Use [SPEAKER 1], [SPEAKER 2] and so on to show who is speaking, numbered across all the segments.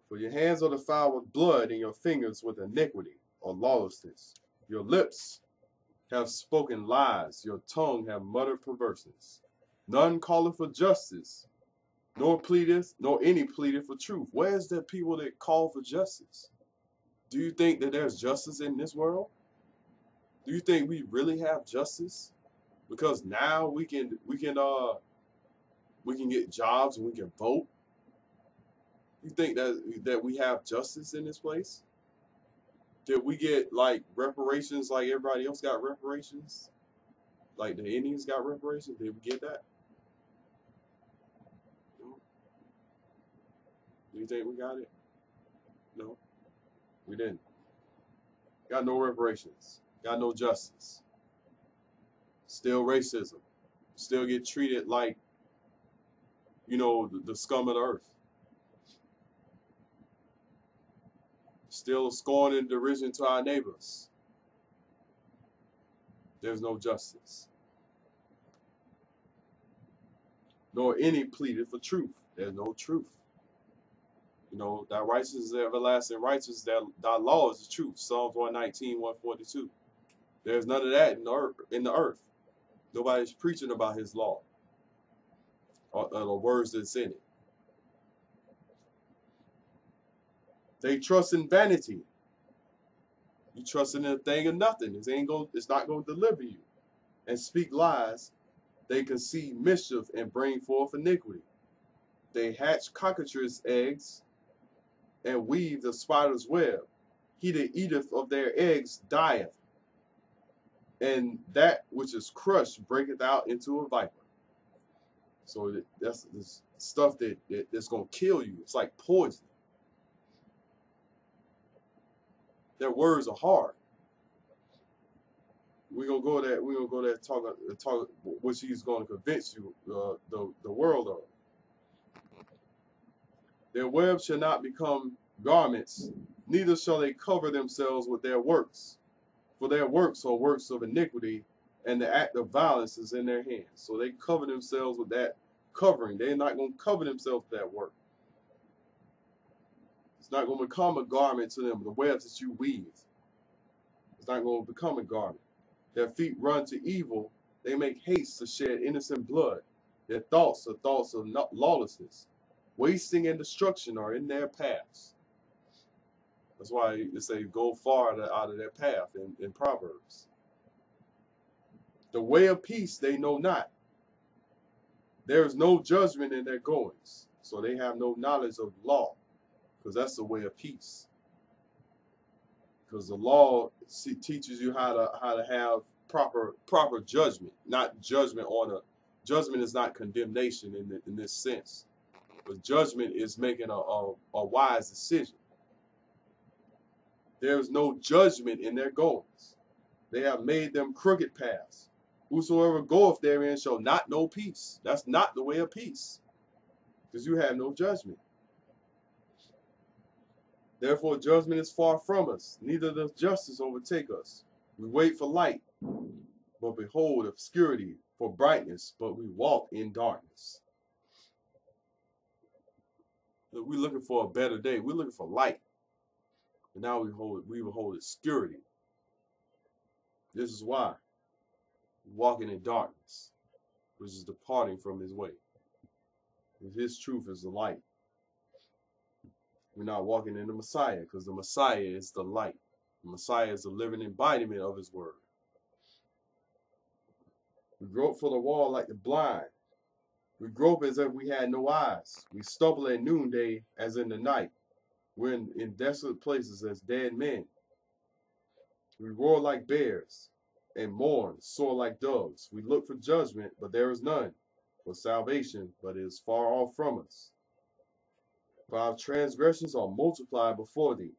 [SPEAKER 1] For your hands are defiled with blood, and your fingers with iniquity or lawlessness. Your lips have spoken lies, your tongue have muttered perverseness. None calleth for justice, nor pleadeth, nor any pleadeth for truth. Where's the people that call for justice? Do you think that there's justice in this world? Do you think we really have justice? Because now we can get jobs and we can vote. You think that we have justice in this place? Did we get like reparations like everybody else got reparations? Like the Indians got reparations? Did we get that? No. Do you think we got it? No, we didn't. Got no reparations. Got no justice. Still racism. Still get treated like, the scum of the earth. Still scorn and derision to our neighbors. There's no justice. Nor any pleaded for truth. There's no truth. That righteousness is everlasting righteousness, that law is the truth. Psalms 119, 142. There's none of that in the earth. Nobody's preaching about his law or the words that's in it. They trust in vanity. You trust in a thing of nothing. It's not going to deliver you. And speak lies. They conceive mischief and bring forth iniquity. They hatch cockatrice eggs and weave the spider's web. He that eateth of their eggs dieth, and that which is crushed breaketh out into a viper. So that's this stuff that's going to kill you. It's like poison. Their words are hard. We're gonna go there. We're gonna go there. Talk. Which he's going to convince you the world of. Their webs shall not become garments, neither shall they cover themselves with their works. For their works are works of iniquity, and the act of violence is in their hands. So they cover themselves with that covering. They're not going to cover themselves with that work. It's not going to become a garment to them. The webs that you weave, it's not going to become a garment. Their feet run to evil. They make haste to shed innocent blood. Their thoughts are thoughts of lawlessness. Wasting and destruction are in their paths. That's why they say go far out of their path in Proverbs. The way of peace they know not. There is no judgment in their goings. So they have no knowledge of law. Because that's the way of peace. Because the law teaches you how to have proper judgment. Not judgment judgment is not condemnation in this sense. But judgment is making a wise decision. There is no judgment in their goings. They have made them crooked paths. Whosoever goeth therein shall not know peace. That's not the way of peace. Because you have no judgment. Therefore judgment is far from us, neither does justice overtake us. We wait for light, but behold obscurity, for brightness, but we walk in darkness. We're looking for a better day. We're looking for light. And now we will hold obscurity. This is why. Walking in darkness, which is departing from his way. And his truth is the light. We're not walking in the Messiah, because the Messiah is the light. The Messiah is the living embodiment of his word. We grope for the wall like the blind. We grope as if we had no eyes. We stumble at noonday as in the night. We're in desolate places as dead men. We roar like bears and mourn, soar like doves. We look for judgment, but there is none. For salvation, but it is far off from us. For our transgressions are multiplied before thee,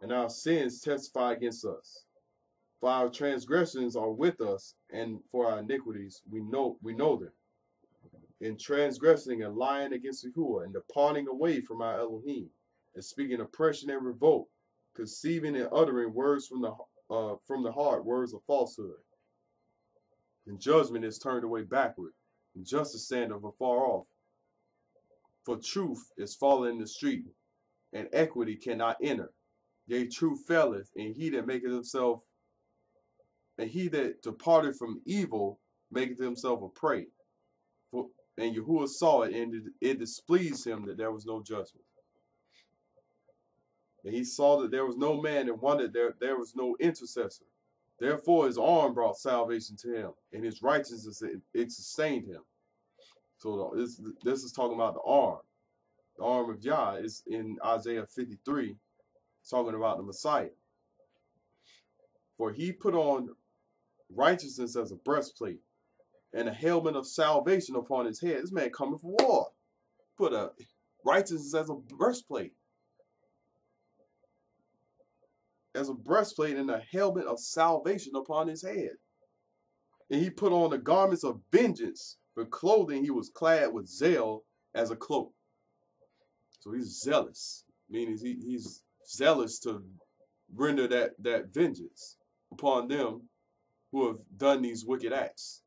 [SPEAKER 1] and our sins testify against us. For our transgressions are with us, and for our iniquities we know them. In transgressing and lying against Yahuwah, and departing away from our Elohim, and speaking oppression and revolt, conceiving and uttering words from the heart, words of falsehood. And judgment is turned away backward, and justice standeth afar off. For truth is fallen in the street, and equity cannot enter. Yea, truth faileth, and he that maketh himself, and he that departed from evil maketh himself a prey. And Yahuwah saw it, and it displeased him that there was no judgment. And he saw that there was no man, and wondered there was no intercessor. Therefore his arm brought salvation to him, and his righteousness it sustained him. So this is talking about the arm. The arm of Yah is in Isaiah 53, talking about the Messiah. For he put on righteousness as a breastplate, and a helmet of salvation upon his head. This man coming for war. Put a righteousness as a breastplate. As a breastplate and a helmet of salvation upon his head. And he put on the garments of vengeance. For clothing he was clad with zeal as a cloak. So he's zealous. Meaning he's zealous to render that vengeance upon them who have done these wicked acts.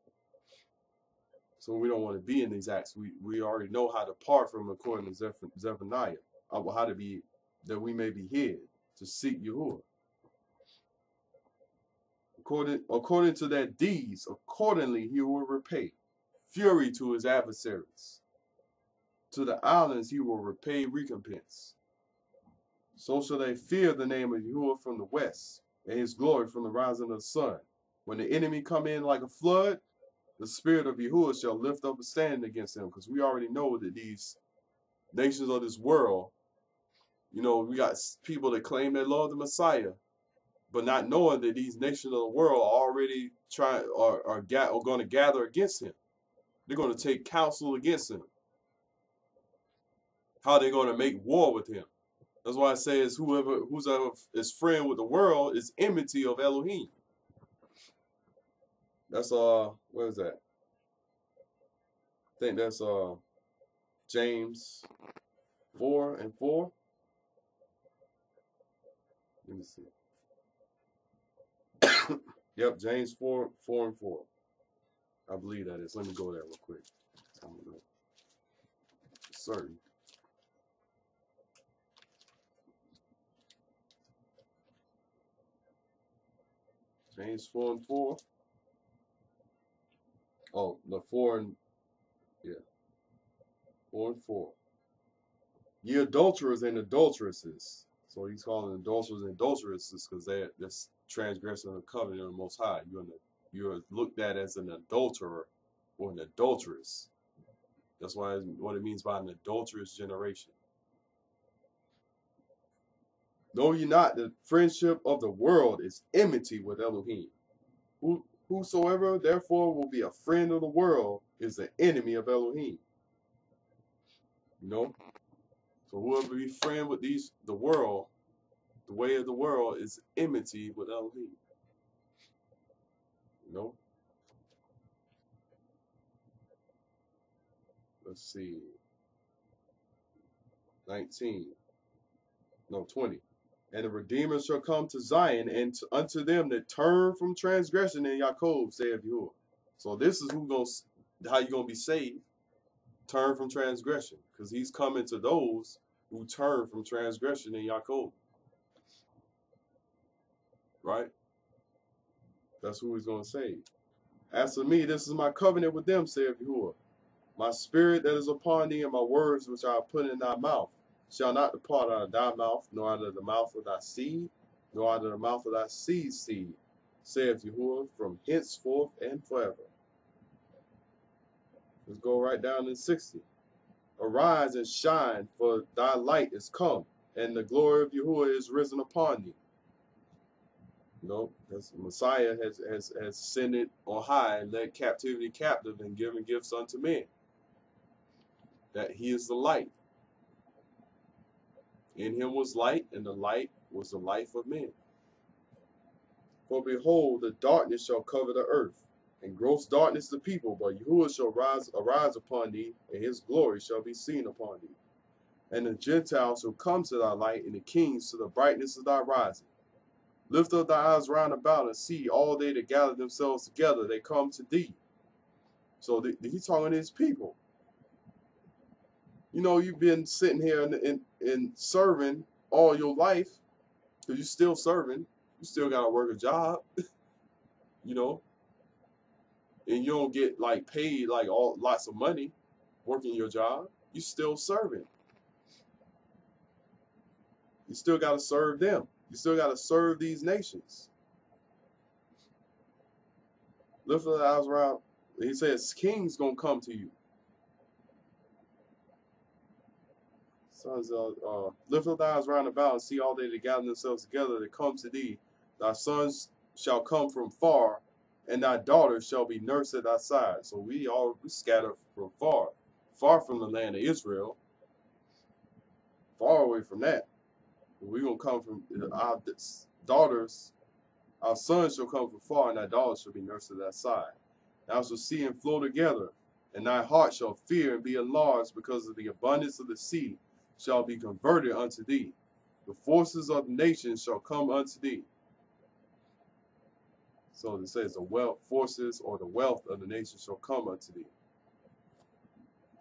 [SPEAKER 1] So we don't want to be in these acts. We already know how to depart from, according to Zephaniah, how to be, that we may be hid, to seek Yahuwah. According to their deeds, accordingly he will repay. Fury to his adversaries. To the islands he will repay recompense. So shall they fear the name of Yahuwah from the west, and his glory from the rising of the sun. When the enemy come in like a flood, the spirit of Yahuwah shall lift up a stand against him. Because we already know that these nations of this world, you know, we got people that claim they love the Messiah, but not knowing that these nations of the world are already are going to gather against him. They're going to take counsel against him. How they're going to make war with him. That's why it says whoever is friend with the world is enmity of Elohim. That's what is that? I think that's James 4:4. Let me see. Yep, James 4:4. I believe that is. Let me go there real quick. I don't know. Certain. James 4:4. Oh, the 4:4. Ye adulterers and adulteresses. So he's calling adulterers and adulteresses because they're this transgressing the covenant of the Most High. You're looked at as an adulterer or an adulteress. That's what it means by an adulterous generation. Know ye not that friendship of the world is enmity with Elohim? Whosoever therefore will be a friend of the world is the enemy of Elohim. You know? So whoever be friend with the world, the way of the world is enmity with Elohim. You know? Let's see. 20. And the Redeemer shall come to Zion, and unto them that turn from transgression in Yaakov, saith Yahuwah. So this is how you're going to be saved. Turn from transgression. Because he's coming to those who turn from transgression in Yaakov. Right? That's who he's going to save. As for me, this is my covenant with them, saith Yahuwah. My spirit that is upon thee, and my words which I have put in thy mouth, shall not depart out of thy mouth, nor out of the mouth of thy seed, nor out of the mouth of thy seed's seed, saith Yahuwah, from henceforth and forever. Let's go right down to 60. Arise and shine, for thy light is come, and the glory of Yahuwah is risen upon thee. You know, as Messiah has ascended on high and led captivity captive and given gifts unto men. That he is the light. In him was light, and the light was the life of men. For behold, the darkness shall cover the earth, and gross darkness the people, but Yahuwah shall arise upon thee, and his glory shall be seen upon thee. And the Gentiles shall come to thy light, and the kings to the brightness of thy rising. Lift up thy eyes round about, and see all they that gather themselves together, they come to thee. So he's talking to his people. You know, you've been sitting here and serving all your life, because you're still serving. You still got to work a job, you know, and you don't get like paid like lots of money working your job. You still serving. You still got to serve them. You still got to serve these nations. Lift up the eyes around. He says, kings gonna come to you. Sons, lift up thy eyes round about and see all they that gather themselves together that come to thee. Thy sons shall come from far, and thy daughters shall be nursed at thy side. So we scatter from far, far from the land of Israel, far away from that. We're gonna come from our daughters. Our sons shall come from far, and thy daughters shall be nursed at thy side. Thou shalt see and flow together, and thy heart shall fear and be enlarged, because of the abundance of the sea shall be converted unto thee. The forces of the nations shall come unto thee. So it says the forces or the wealth of the nations shall come unto thee.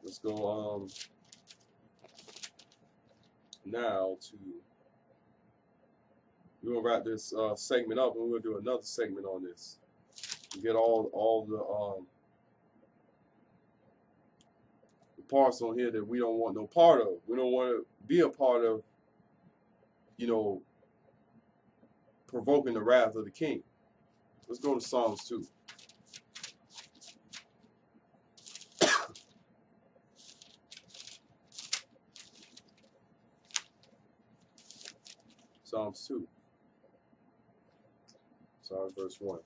[SPEAKER 1] Let's go now to, we're gonna wrap this segment up, and we're gonna do another segment on this. To get all the parts on here that we don't want no part of. We don't want to be a part of, you know, provoking the wrath of the king. Let's go to Psalms 2. Psalms 2. Sorry, verse 1.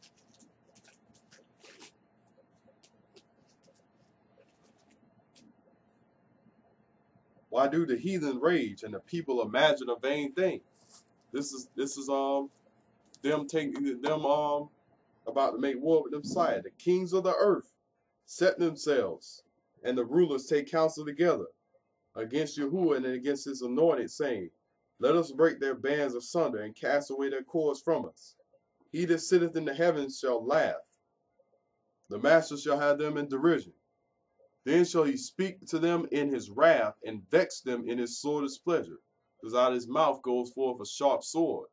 [SPEAKER 1] Why do the heathen rage and the people imagine a vain thing? This is them taking them about to make war with them side. The kings of the earth set themselves, and the rulers take counsel together against Yahuwah and against his anointed, saying, let us break their bands asunder and cast away their cords from us. He that sitteth in the heavens shall laugh. The master shall have them in derision. Then shall he speak to them in his wrath and vex them in his sore displeasure. Because out of his mouth goes forth a sharp sword.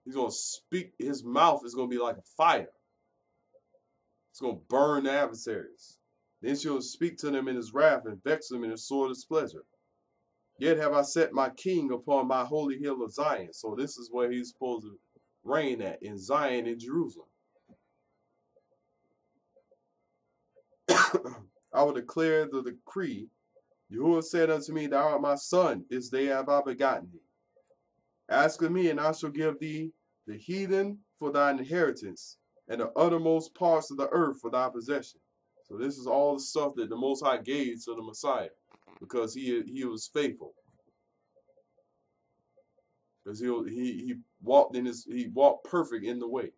[SPEAKER 1] He's going to speak. His mouth is going to be like a fire. It's going to burn the adversaries. Then shall he speak to them in his wrath and vex them in his sore displeasure. Yet have I set my king upon my holy hill of Zion. So this is where he's supposed to reign at, in Zion in Jerusalem. I will declare the decree. Yahuwah said unto me, thou art my son, this day have I begotten thee. Ask of me, and I shall give thee the heathen for thine inheritance, and the uttermost parts of the earth for thy possession. So this is all the stuff that the Most High gave to the Messiah, because he was faithful. Because he walked perfect in the way.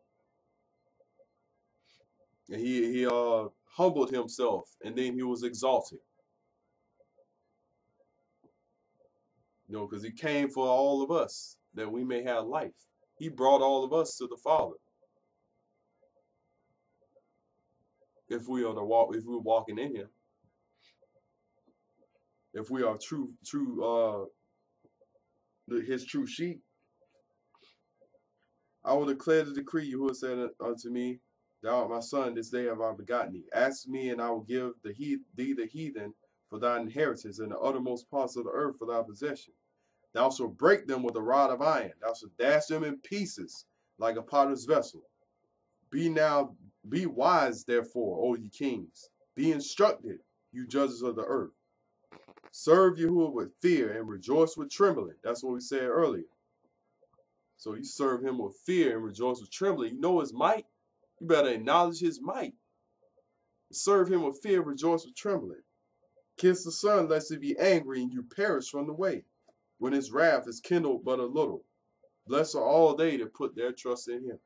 [SPEAKER 1] And he humbled himself, and then he was exalted. You know, because he came for all of us, that we may have life. He brought all of us to the Father. If we are if we're walking in him. If we are his true sheep. I will declare the decree. Yahuwah said unto me, thou art my son, this day have I begotten thee. Ask me, and I will give thee the heathen for thine inheritance, and the uttermost parts of the earth for thy possession. Thou shalt break them with a rod of iron. Thou shalt dash them in pieces like a potter's vessel. Be wise, therefore, O ye kings. Be instructed, you judges of the earth. Serve Yahuwah with fear and rejoice with trembling. That's what we said earlier. So you serve him with fear and rejoice with trembling. You know his might. You better acknowledge his might. Serve him with fear, rejoice with trembling. Kiss the Son, lest he be angry and you perish from the way, when his wrath is kindled but a little. Blessed are all they that put their trust in him.